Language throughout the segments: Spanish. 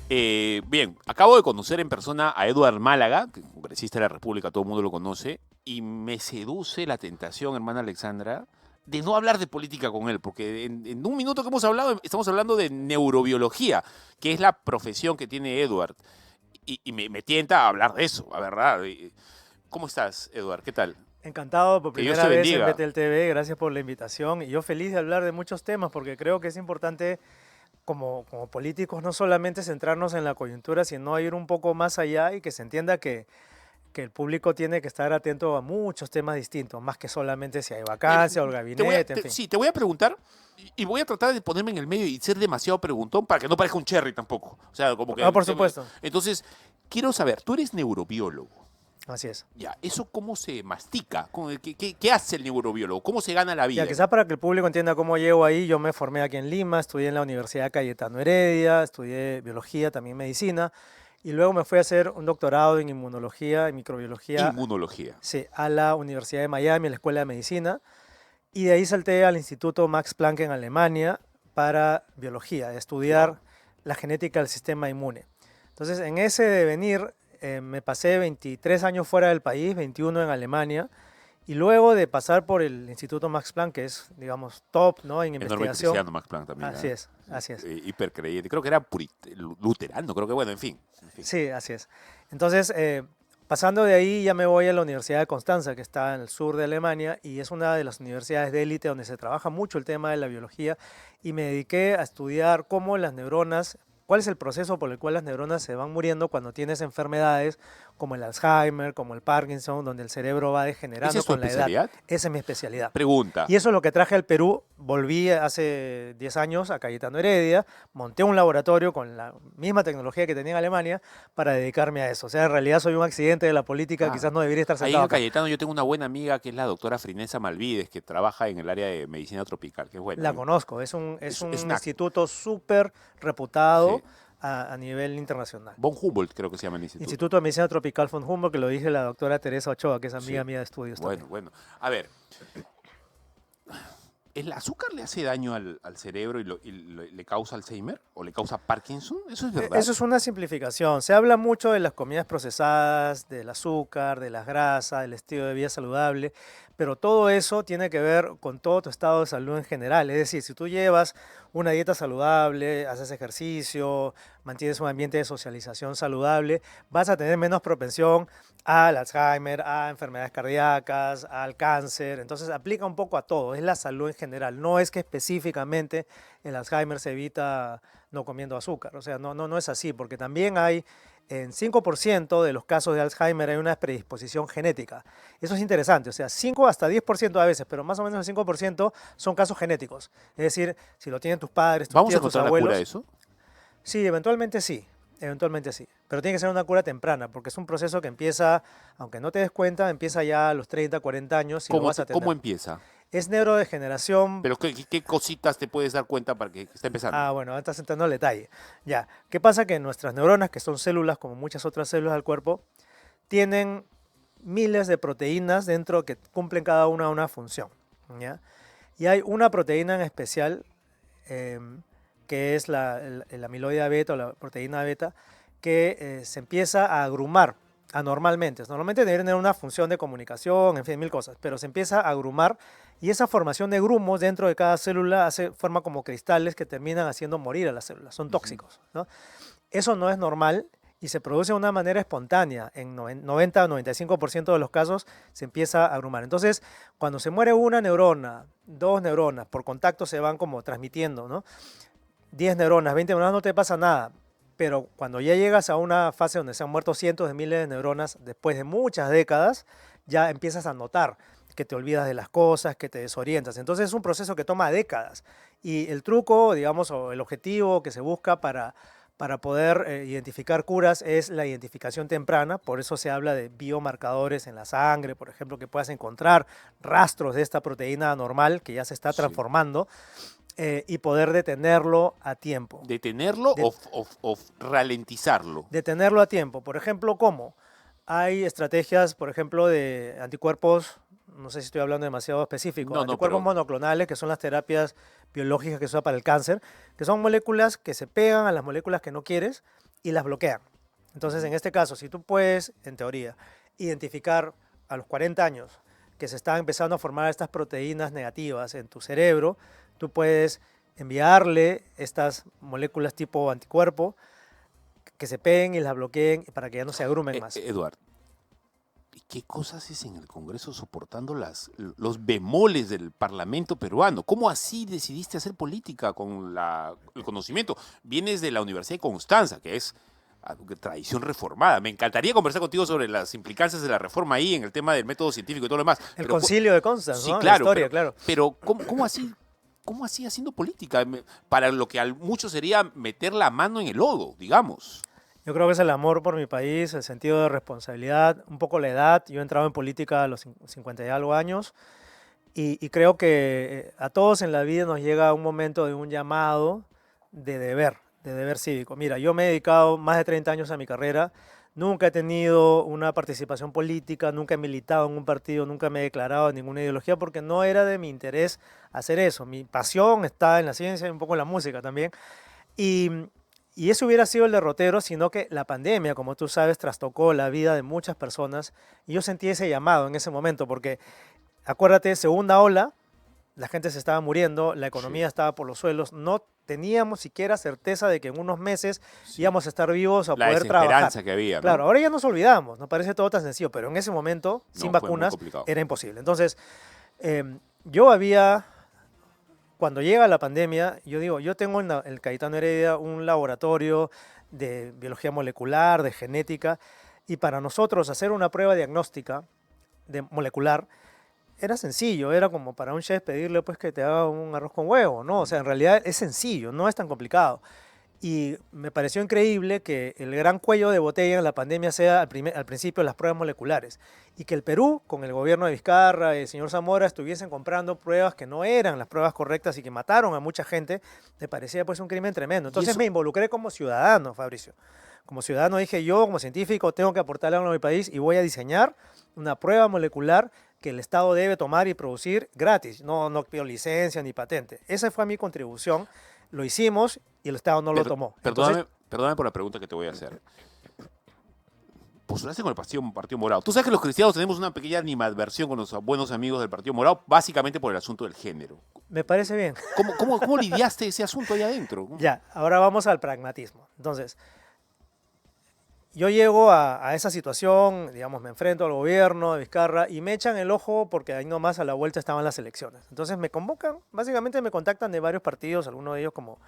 Bien, acabo de conocer en persona a Eduard Málaga, que es congresista de la República, todo el mundo lo conoce, y me seduce la tentación, hermana Alexandra, de no hablar de política con él, porque en un minuto que hemos hablado, estamos hablando de neurobiología, que es la profesión que tiene Eduard, y me tienta a hablar de eso, la verdad. ¿Cómo estás, Eduard? ¿Qué tal? Encantado por Que Dios primera te vez en bendiga. BTL TV, gracias por la invitación y yo feliz de hablar de muchos temas porque creo que es importante como políticos no solamente centrarnos en la coyuntura, sino ir un poco más allá y que se entienda que el público tiene que estar atento a muchos temas distintos, más que solamente si hay Mira, vacancia o el gabinete, en fin. sí, te voy a preguntar y voy a tratar de ponerme en el medio y ser demasiado preguntón para que no parezca un cherry tampoco. O sea, como Ah, que... por supuesto, Entonces, quiero saber, tú eres neurobiólogo. así es. Ya, ¿eso cómo se mastica? ¿Qué hace el neurobiólogo? ¿Cómo se gana la Ya vida? quizás para que el público entienda cómo llego ahí, yo me formé aquí en Lima, estudié en la Universidad Cayetano Heredia, estudié biología, también medicina, y luego me fui a hacer un doctorado en inmunología y microbiología. Inmunología. Sí, a la Universidad de Miami, a la Escuela de Medicina, y de ahí salté al Instituto Max Planck en Alemania para biología, Wow. estudiar la genética del sistema inmune. Entonces, en ese devenir, me pasé 23 años fuera del país, 21 en Alemania, y luego de pasar por el Instituto Max Planck, que es, digamos, top, ¿no?, en Enorme investigación, cristiano, Max Planck también, así ¿ah? es, así es. Hipercreyente. Creo que era luterano, creo que bueno, en fin. En fin. Sí, así es. Entonces, pasando de ahí ya me voy a la Universidad de Constanza, que está en el sur de Alemania, y es una de las universidades de élite donde se trabaja mucho el tema de la biología, y me dediqué a estudiar cómo las neuronas, cuál es el proceso por el cual las neuronas se van muriendo cuando tienes enfermedades como el Alzheimer, como el Parkinson, donde el cerebro va ¿Esa degenerando es tu con la edad. especialidad? Esa es mi especialidad. Pregunta. Y eso es lo que traje al Perú. Volví hace 10 años a Cayetano Heredia, monté un laboratorio con la misma tecnología que tenía en Alemania para dedicarme a eso. O sea, en realidad soy un accidente de la política, Ah, quizás no debería estar ahí sentado en acá. Cayetano yo tengo una buena amiga que es la doctora Frinesa Malvides, que trabaja en el área de medicina tropical, que es buena, La ¿eh? conozco, es Es un una... instituto súper Sí. reputado a nivel internacional. Von Humboldt creo que se llama el instituto. Instituto de Medicina Tropical von Humboldt, que lo dije la doctora Teresa Ochoa, que es amiga Sí. mía de estudios Bueno, también. bueno. A ver, ¿el azúcar le hace daño al cerebro le causa Alzheimer? ¿O le causa Parkinson? ¿Eso es verdad? Eso es una simplificación. Se habla mucho de las comidas procesadas, del azúcar, de las grasas, del estilo de vida saludable, pero todo eso tiene que ver con todo tu estado de salud en general. Es decir, si tú llevas una dieta saludable, haces ejercicio, mantienes un ambiente de socialización saludable, vas a tener menos propensión al Alzheimer, a enfermedades cardíacas, al cáncer. Entonces aplica un poco a todo, es la salud en general. No es que específicamente el Alzheimer se evita no comiendo azúcar. O sea, no es así, porque también hay en 5% de los casos de Alzheimer hay una predisposición genética. Eso es interesante, o sea, 5 hasta 10% a veces, pero más o menos el 5% son casos genéticos. Es decir, si lo tienen tus padres, tus ¿Vamos a tíos, tus encontrar la cura de abuelos, eso? sí, eventualmente sí. Eventualmente sí, pero tiene que ser una cura temprana, porque es un proceso que empieza, aunque no te des cuenta, empieza ya a los 30, 40 años y lo vas a ¿Cómo tener. empieza? Es neurodegeneración. Pero ¿qué cositas te puedes dar cuenta para que esté empezando? Ah, bueno, ahora estás entrando al detalle. Ya, ¿qué pasa? Que nuestras neuronas, que son células como muchas otras células del cuerpo, tienen miles de proteínas dentro que cumplen cada una función. ¿Ya? Y hay una proteína en especial, em, que es el amiloide beta o la proteína beta, que se empieza a agrumar anormalmente. Normalmente debe tener una función de comunicación, en fin, mil cosas, pero se empieza a agrumar y esa formación de grumos dentro de cada célula forma como cristales que terminan haciendo morir a las células, son Ujú. tóxicos, ¿no? Eso no es normal y se produce de una manera espontánea. En 90 o 95% de los casos se empieza a agrumar. Entonces, cuando se muere una neurona, dos neuronas, por contacto se van como transmitiendo, ¿no? 10 neuronas, 20 neuronas, no te pasa nada. Pero cuando ya llegas a una fase donde se han muerto cientos de miles de neuronas, después de muchas décadas, ya empiezas a notar que te olvidas de las cosas, que te desorientas. Entonces es un proceso que toma décadas. Y el truco, digamos, o el objetivo que se busca para poder identificar curas es la identificación temprana. Por eso se habla de biomarcadores en la sangre, por ejemplo, que puedas encontrar rastros de esta proteína anormal que ya se está Sí. transformando y poder detenerlo a tiempo. ¿Detenerlo De- o ralentizarlo? Detenerlo a tiempo. Por ejemplo, ¿cómo? Hay estrategias, por ejemplo, de anticuerpos, no sé si estoy hablando demasiado específico, No, no, anticuerpos pero monoclonales, que son las terapias biológicas que se usan para el cáncer, que son moléculas que se pegan a las moléculas que no quieres y las bloquean. Entonces, en este caso, si tú puedes, en teoría, identificar a los 40 años que se están empezando a formar estas proteínas negativas en tu cerebro, tú puedes enviarle estas moléculas tipo anticuerpo que se peguen y las bloqueen para que ya no se agrumen más. Eduardo, ¿y qué cosas haces en el Congreso soportando los bemoles del Parlamento peruano? ¿Cómo así decidiste hacer política con el conocimiento? Vienes de la Universidad de Constanza, que es tradición reformada. Me encantaría conversar contigo sobre las implicancias de la reforma ahí en el tema del método científico y todo lo demás. El concilio de Constanza, sí, ¿no? Claro, la historia, claro. Pero ¿cómo así? ¿Cómo así haciendo política? Para lo que a muchos sería meter la mano en el lodo, digamos. Yo creo que es el amor por mi país, el sentido de responsabilidad, un poco la edad. Yo he entrado en política a los 50 y algo años y creo que a todos en la vida nos llega un momento de un llamado de deber cívico. Mira, yo me he dedicado más de 30 años a mi carrera, nunca he tenido una participación política, nunca he militado en un partido, nunca me he declarado en ninguna ideología porque no era de mi interés hacer eso. Mi pasión está en la ciencia y un poco en la música también. Y eso hubiera sido el derrotero, sino que la pandemia, como tú sabes, trastocó la vida de muchas personas. Y yo sentí ese llamado en ese momento, porque acuérdate, segunda ola, la gente se estaba muriendo, la economía estaba por los suelos, no teníamos siquiera certeza de que en unos meses íbamos a estar vivos a poder trabajar. La desesperanza que había, ¿no? Claro, ahora ya nos olvidamos, nos parece todo tan sencillo, pero en ese momento, sin vacunas, era imposible. Entonces, yo había... Cuando llega la pandemia, yo digo, yo tengo en el Cayetano Heredia un laboratorio de biología molecular, de genética, y para nosotros hacer una prueba diagnóstica molecular era sencillo, era como para un chef pedirle pues que te haga un arroz con huevo, ¿no? O sea, en realidad es sencillo, no es tan complicado. Y me pareció increíble que el gran cuello de botella en la pandemia sea al principio las pruebas moleculares y que el Perú, con el gobierno de Vizcarra y el señor Zamora, estuviesen comprando pruebas que no eran las pruebas correctas y que mataron a mucha gente, me parecía pues un crimen tremendo. Entonces me involucré como ciudadano, Fabricio. Como ciudadano dije, yo como científico tengo que aportarle algo a mi país y voy a diseñar una prueba molecular que el Estado debe tomar y producir gratis. No pido licencia ni patente. Esa fue mi contribución. Lo hicimos y el Estado no lo tomó. Perdóname por la pregunta que te voy a hacer. Postulaste con el Partido Morado. Tú sabes que los cristianos tenemos una pequeña animadversión con los buenos amigos del Partido Morado, básicamente por el asunto del género. Me parece bien. ¿Cómo lidiaste ese asunto ahí adentro? Ya, ahora vamos al pragmatismo. Entonces, yo llego a esa situación, digamos, me enfrento al gobierno de Vizcarra y me echan el ojo porque ahí nomás a la vuelta estaban las elecciones. Entonces me convocan, básicamente me contactan de varios partidos, algunos de ellos como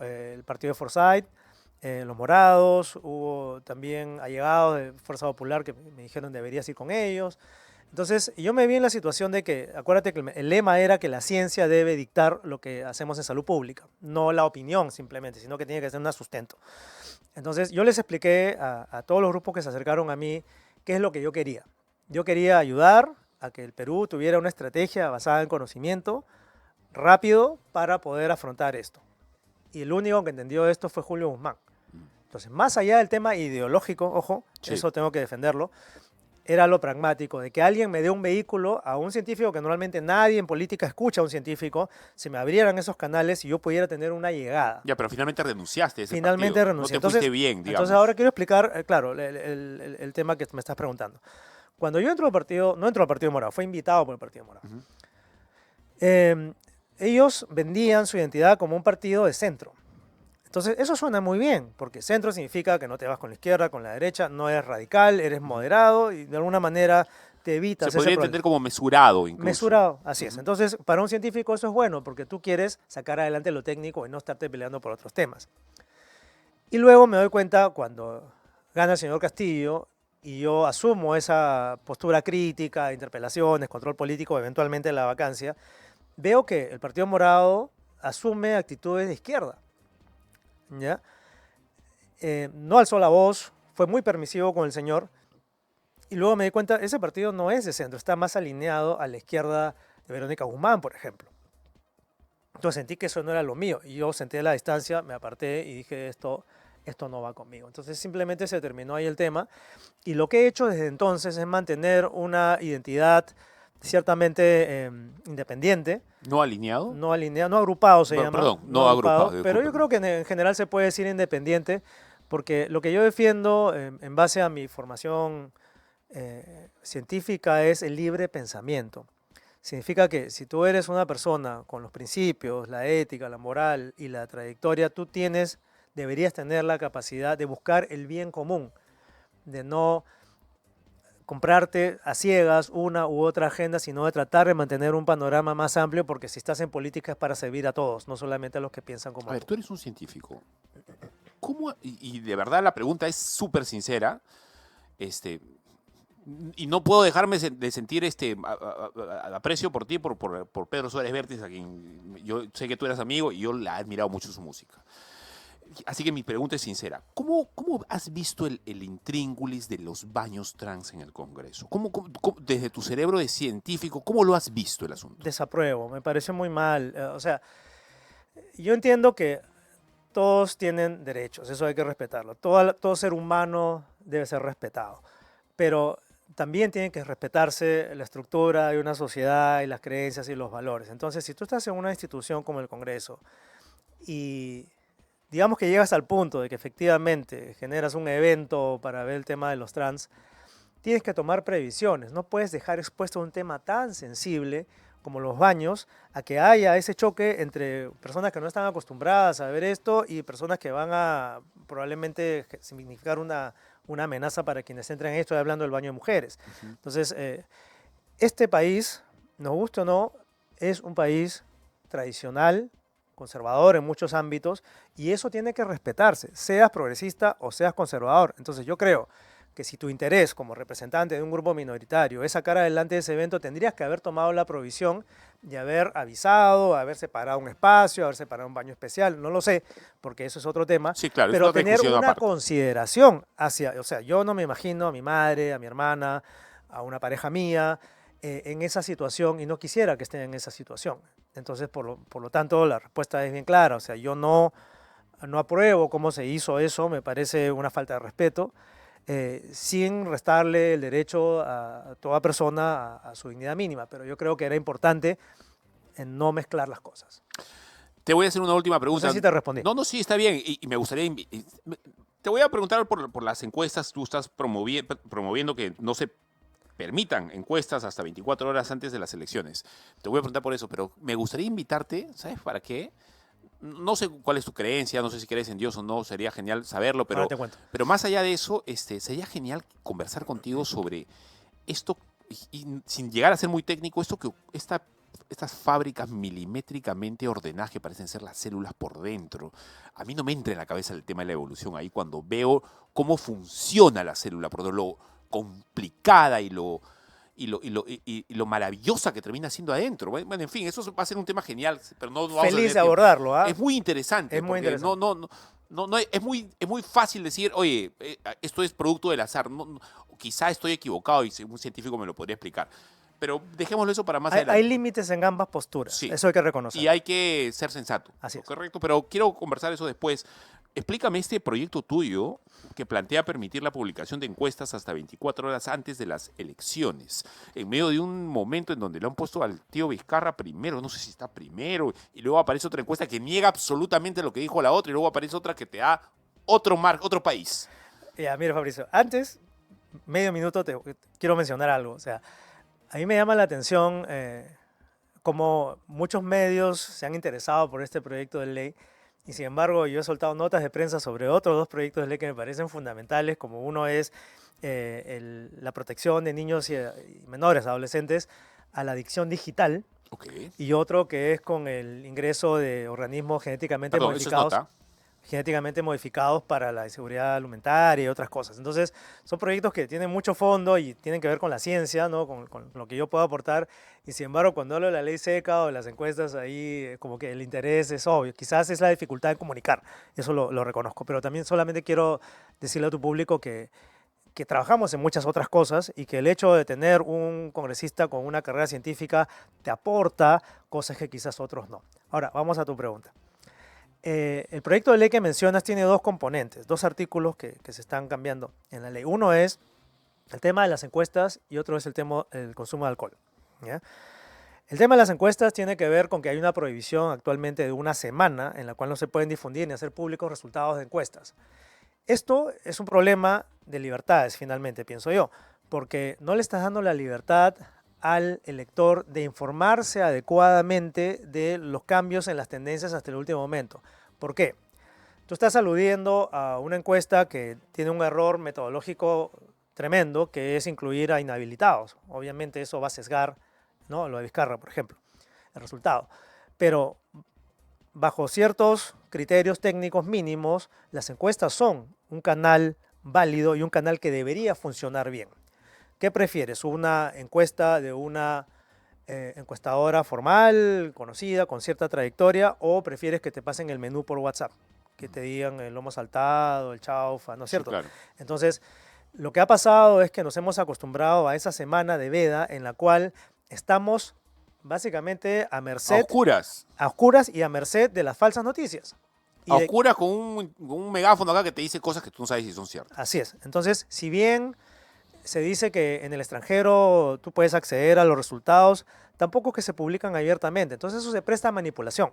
el partido de Forsyth, los Morados, hubo también allegados de Fuerza Popular que me dijeron deberías ir con ellos. Entonces yo me vi en la situación de que, acuérdate que el lema era que la ciencia debe dictar lo que hacemos en salud pública, no la opinión simplemente, sino que tiene que tener un sustento. Entonces yo les expliqué a todos los grupos que se acercaron a mí qué es lo que yo quería. Yo quería ayudar a que el Perú tuviera una estrategia basada en conocimiento rápido para poder afrontar esto. Y el único que entendió esto fue Julio Guzmán. Entonces, más allá del tema ideológico, ojo, eso tengo que defenderlo, era lo pragmático, de que alguien me dé un vehículo a un científico que normalmente nadie en política escucha a un científico, se me abrieran esos canales y yo pudiera tener una llegada. Ya, pero finalmente renunciaste a ese Finalmente partido. renuncié. No te fuiste bien, digamos. Entonces ahora quiero explicar, claro, el tema que me estás preguntando. Cuando yo entro al partido, no entro al Partido Morado, fue invitado por el Partido Morado. Ellos vendían su identidad como un partido de centro. Entonces, eso suena muy bien, porque centro significa que no te vas con la izquierda, con la derecha, no eres radical, eres moderado y de alguna manera te evitas ese problema. Se podría entender como mesurado incluso. Mesurado, así es. Entonces, para un científico eso es bueno, porque tú quieres sacar adelante lo técnico y no estarte peleando por otros temas. Y luego me doy cuenta cuando gana el señor Castillo y yo asumo esa postura crítica, de interpelaciones, control político, eventualmente la vacancia, veo que el Partido Morado asume actitudes de izquierda. ¿Ya? No alzó la voz, fue muy permisivo con el señor y luego me di cuenta, ese partido no es de centro, está más alineado a la izquierda de Verónica Guzmán, por ejemplo. Entonces sentí que eso no era lo mío y yo senté la distancia, me aparté y dije esto no va conmigo. Entonces simplemente se terminó ahí el tema y lo que he hecho desde entonces es mantener una identidad ciertamente independiente. ¿No alineado? No alineado, no agrupado se llama. Perdón, no agrupado. Pero yo creo que en general se puede decir independiente porque lo que yo defiendo en base a mi formación científica es el libre pensamiento. Significa que si tú eres una persona con los principios, la ética, la moral y la trayectoria, deberías tener la capacidad de buscar el bien común, de no comprarte a ciegas una u otra agenda, sino de tratar de mantener un panorama más amplio, porque si estás en política es para servir a todos, no solamente a los que piensan A como ver, tú. tú eres un científico. ¿Cómo, y de verdad la pregunta es súper sincera, este, y no puedo dejarme de sentir aprecio por ti, por Pedro Suárez Vértiz, a quien yo sé que tú eres amigo y yo la he admirado mucho su música. Así que mi pregunta es sincera. ¿Cómo has visto el intríngulis de los baños trans en el Congreso? Desde tu cerebro de científico, ¿cómo lo has visto el asunto? Desapruebo, me pareció muy mal. O sea, yo entiendo que todos tienen derechos, eso hay que respetarlo. Todo ser humano debe ser respetado, pero también tiene que respetarse la estructura de una sociedad y las creencias y los valores. Entonces, si tú estás en una institución como el Congreso y digamos que llegas al punto de que efectivamente generas un evento para ver el tema de los trans, tienes que tomar previsiones. No puedes dejar expuesto un tema tan sensible como los baños a que haya ese choque entre personas que no están acostumbradas a ver esto y personas que van a probablemente significar una amenaza para quienes entren en esto. Estoy hablando del baño de mujeres. Entonces, este país, nos guste o no, es un país tradicional, conservador en muchos ámbitos, y eso tiene que respetarse, seas progresista o seas conservador. Entonces yo creo que si tu interés como representante de un grupo minoritario es sacar adelante ese evento, tendrías que haber tomado la provisión de haber avisado, haber separado un espacio, haber separado un baño especial, no lo sé, porque eso es otro tema, Sí, claro, es pero otra tener discusión una aparte. consideración hacia, o sea, yo no me imagino a mi madre, a mi hermana, a una pareja mía, en esa situación y no quisiera que estén en esa situación. Entonces, por lo tanto, la respuesta es bien clara. O sea, yo no apruebo cómo se hizo eso, me parece una falta de respeto, sin restarle el derecho a toda persona a su dignidad mínima. Pero yo creo que era importante en no mezclar las cosas. Te voy a hacer una última No sé pregunta. si te respondí. No, no, sí, está bien. Y me gustaría... Te voy a preguntar por las encuestas. Tú estás promoviendo que no se permitan encuestas hasta 24 horas antes de las elecciones. Te voy a preguntar por eso, pero me gustaría invitarte, ¿sabes para qué? No sé cuál es tu creencia, no sé si crees en Dios o no, sería genial saberlo, Ahora te cuento. pero más allá de eso, sería genial conversar contigo sobre esto, y sin llegar a ser muy técnico, estas fábricas milimétricamente ordenadas que parecen ser las células por dentro. A mí no me entra en la cabeza el tema de la evolución ahí cuando veo cómo funciona la célula por dentro, lo complicada y lo maravillosa que termina siendo adentro. Bueno, en fin, eso va a ser un tema genial, pero no vamos a Feliz tener de tiempo. abordarlo, ¿ah? Es muy interesante, Es muy porque interesante. es muy fácil decir, oye, esto es producto del azar. Quizá estoy equivocado y un científico me lo podría explicar. Pero dejémoslo eso para más Hay adelante. límites en ambas posturas, Sí, eso hay que y reconocerlo. hay que ser sensato, Así es. ¿correcto? Pero quiero conversar eso después. Explícame este proyecto tuyo que plantea permitir la publicación de encuestas hasta 24 horas antes de las elecciones, en medio de un momento en donde le han puesto al tío Vizcarra primero, no sé si está primero, y luego aparece otra encuesta que niega absolutamente lo que dijo la otra, y luego aparece otra que te da otro país. Ya, mira, Fabricio, antes, medio minuto, te quiero mencionar algo. O sea, a mí me llama la atención cómo muchos medios se han interesado por este proyecto de ley y sin embargo yo he soltado notas de prensa sobre otros dos proyectos de ley que me parecen fundamentales, como uno es la protección de niños y menores, adolescentes, a la adicción digital, Ok. y otro que es con el ingreso de organismos Perdón, eso es nota. genéticamente modificados para la seguridad alimentaria y otras cosas. Entonces, son proyectos que tienen mucho fondo y tienen que ver con la ciencia, ¿no? Con lo que yo puedo aportar. Y sin embargo, cuando hablo de la ley seca o de las encuestas, ahí como que el interés es obvio. Quizás es la dificultad de comunicar, eso lo reconozco. Pero también solamente quiero decirle a tu público que trabajamos en muchas otras cosas y que el hecho de tener un congresista con una carrera científica te aporta cosas que quizás otros no. Ahora, vamos a tu pregunta. El proyecto de ley que mencionas tiene dos componentes, dos artículos que se están cambiando en la ley. Uno es el tema de las encuestas y otro es el tema del consumo de alcohol, ¿ya? El tema de las encuestas tiene que ver con que hay una prohibición actualmente de una semana en la cual no se pueden difundir ni hacer públicos resultados de encuestas. Esto es un problema de libertades, finalmente, pienso yo, porque no le estás dando la libertad al elector de informarse adecuadamente de los cambios en las tendencias hasta el último momento. ¿Por qué? Tú estás aludiendo a una encuesta que tiene un error metodológico tremendo, que es incluir a inhabilitados. Obviamente eso va a sesgar, ¿no? Lo de Vizcarra, por ejemplo, el resultado. Pero bajo ciertos criterios técnicos mínimos, las encuestas son un canal válido y un canal que debería funcionar bien. ¿Qué prefieres? ¿Una encuesta de una encuestadora formal, conocida, con cierta trayectoria, o prefieres que te pasen el menú por WhatsApp? Que te digan el lomo saltado, el chaufa, ¿no es Sí, cierto? claro. Entonces, lo que ha pasado es que nos hemos acostumbrado a esa semana de veda en la cual estamos básicamente A oscuras. a oscuras y a merced de las falsas noticias. A oscuras con un megáfono acá que te dice cosas que tú no sabes si son ciertas. Así es. Entonces, si bien se dice que en el extranjero tú puedes acceder a los resultados, tampoco es que se publican abiertamente. Entonces eso se presta a manipulación.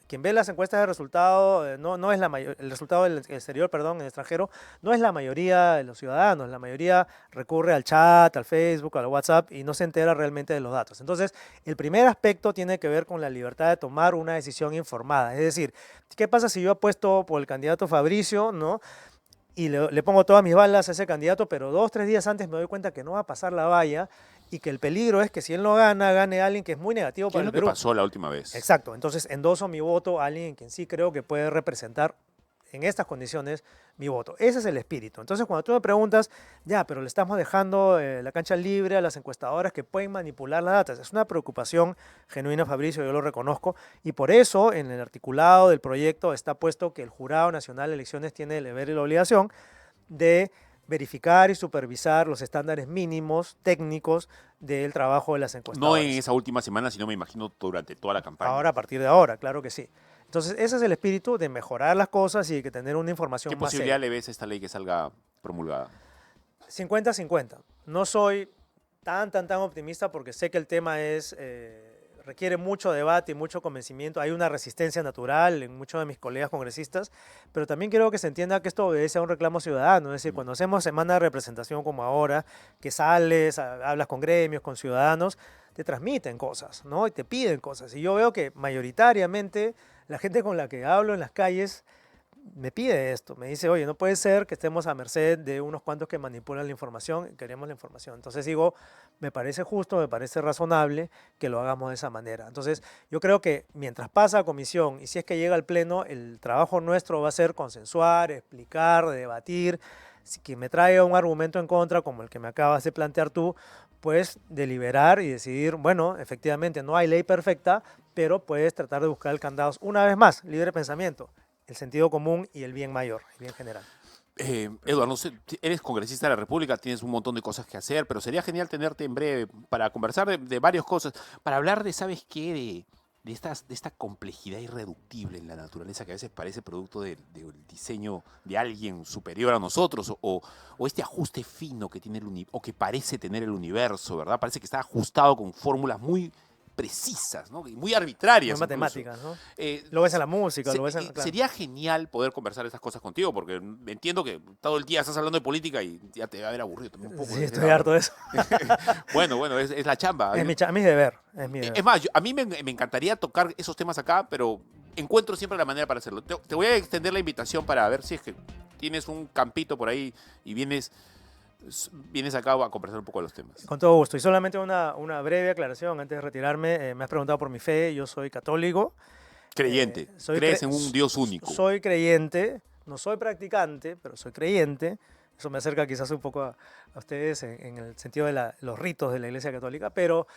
Quien ve las encuestas de resultado, no es el resultado del exterior, perdón, en el extranjero, no es la mayoría de los ciudadanos. La mayoría recurre al chat, al Facebook, al WhatsApp y no se entera realmente de los datos. Entonces, el primer aspecto tiene que ver con la libertad de tomar una decisión informada. Es decir, ¿qué pasa si yo apuesto por el candidato Fabricio, ¿no? Y le pongo todas mis balas a ese candidato, pero 2, 3 días antes me doy cuenta que no va a pasar la valla y que el peligro es que si él no gana, gane alguien que es muy negativo ¿Qué es para lo el que Perú? pasó la última vez? Exacto, entonces endoso mi voto a alguien en quien sí creo que puede representar en estas condiciones mi voto. Ese es el espíritu. Entonces cuando tú me preguntas, ya, pero le estamos dejando la cancha libre a las encuestadoras que pueden manipular las datas. Es una preocupación genuina, Fabricio, yo lo reconozco, y por eso en el articulado del proyecto está puesto que el Jurado Nacional de Elecciones tiene el deber y la obligación de verificar y supervisar los estándares mínimos técnicos del trabajo de las No en encuestadoras. esa última semana, sino me imagino durante toda la campaña. Ahora, a partir de ahora, claro que sí. Entonces, ese es el espíritu de mejorar las cosas y de tener una ¿Qué información más posibilidad seria. le ves a esta ley que salga promulgada? 50-50. No soy tan optimista porque sé que el tema requiere mucho debate y mucho convencimiento. Hay una resistencia natural en muchos de mis colegas congresistas, pero también quiero que se entienda que esto obedece a un reclamo ciudadano. Es decir, cuando hacemos semana de representación como ahora, que sales, hablas con gremios, con ciudadanos, te transmiten cosas, ¿no? Y te piden cosas. Y yo veo que mayoritariamente la gente con la que hablo en las calles me pide esto, me dice, oye, no puede ser que estemos a merced de unos cuantos que manipulan la información y queremos la información. Entonces digo, me parece justo, me parece razonable que lo hagamos de esa manera. Entonces yo creo que mientras pasa a comisión y si es que llega al pleno, el trabajo nuestro va a ser consensuar, explicar, debatir. Si quien me traiga un argumento en contra, como el que me acabas de plantear tú, pues deliberar y decidir, bueno, efectivamente no hay ley perfecta, pero puedes tratar de buscar el candado. Una vez más, libre pensamiento, el sentido común y el bien mayor, el bien general. Eduardo, no sé, eres congresista de la República, tienes un montón de cosas que hacer, pero sería genial tenerte en breve para conversar de varias cosas, para hablar de, ¿sabes qué? De esta complejidad irreductible en la naturaleza que a veces parece producto del diseño de alguien superior a nosotros, o este ajuste fino que tiene o que parece tener el universo, ¿verdad? Parece que está ajustado con fórmulas muy precisas, ¿no? Y muy arbitrarias Muy incluso. matemáticas, ¿no? Eh, Lo ves en la música, lo ves en... Claro. Sería genial poder conversar estas cosas contigo, porque entiendo que todo el día estás hablando de política y ya te va a haber aburrido también un poco. Sí, estoy harto de eso. Bueno, es la chamba. Es mi deber, es mi deber. Es más, a mí me encantaría tocar esos temas acá, pero encuentro siempre la manera para hacerlo. Te voy a extender la invitación para ver si es que tienes un campito por ahí y vienes acá a conversar un poco de los temas. Con todo gusto. Y solamente una breve aclaración antes de retirarme. Me has preguntado por mi fe. Yo soy católico. Creyente. Crees en un Dios único. Soy creyente. No soy practicante, pero soy creyente. Eso me acerca quizás un poco a ustedes en el sentido de los ritos de la Iglesia Católica, pero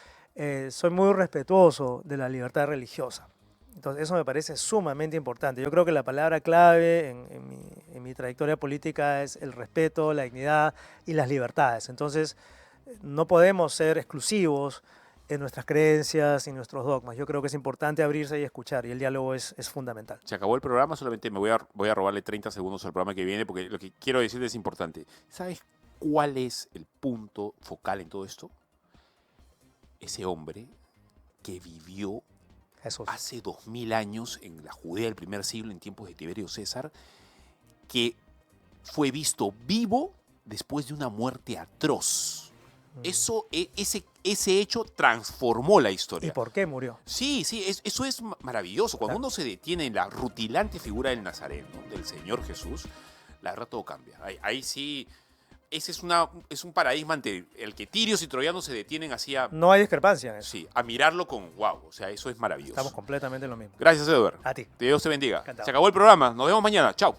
soy muy respetuoso de la libertad religiosa. Entonces, eso me parece sumamente importante. Yo creo que la palabra clave en mi trayectoria política es el respeto, la dignidad y las libertades. Entonces, no podemos ser exclusivos en nuestras creencias y nuestros dogmas. Yo creo que es importante abrirse y escuchar, y el diálogo es fundamental. Se acabó el programa, solamente voy a robarle 30 segundos al programa que viene, porque lo que quiero decirte es importante. ¿Sabes cuál es el punto focal en todo esto? Ese hombre que vivió Jesús. hace 2000 años en la Judea del primer siglo, en tiempos de Tiberio César, que fue visto vivo después de una muerte atroz. Ese hecho transformó la ¿Y historia. por qué murió? Sí, eso es maravilloso. Cuando uno se detiene en la rutilante figura del Nazareno, del Señor Jesús, la verdad todo cambia. Ahí sí, ese es un paradigma ante el que tirios y troyanos se detienen así No hay discrepancia en eso. sí, a mirarlo con wow. O sea, eso es maravilloso. Estamos completamente en lo mismo. Gracias, Edward. A ti. Dios te bendiga. Encantado. Se acabó el programa. Nos vemos mañana. Chao.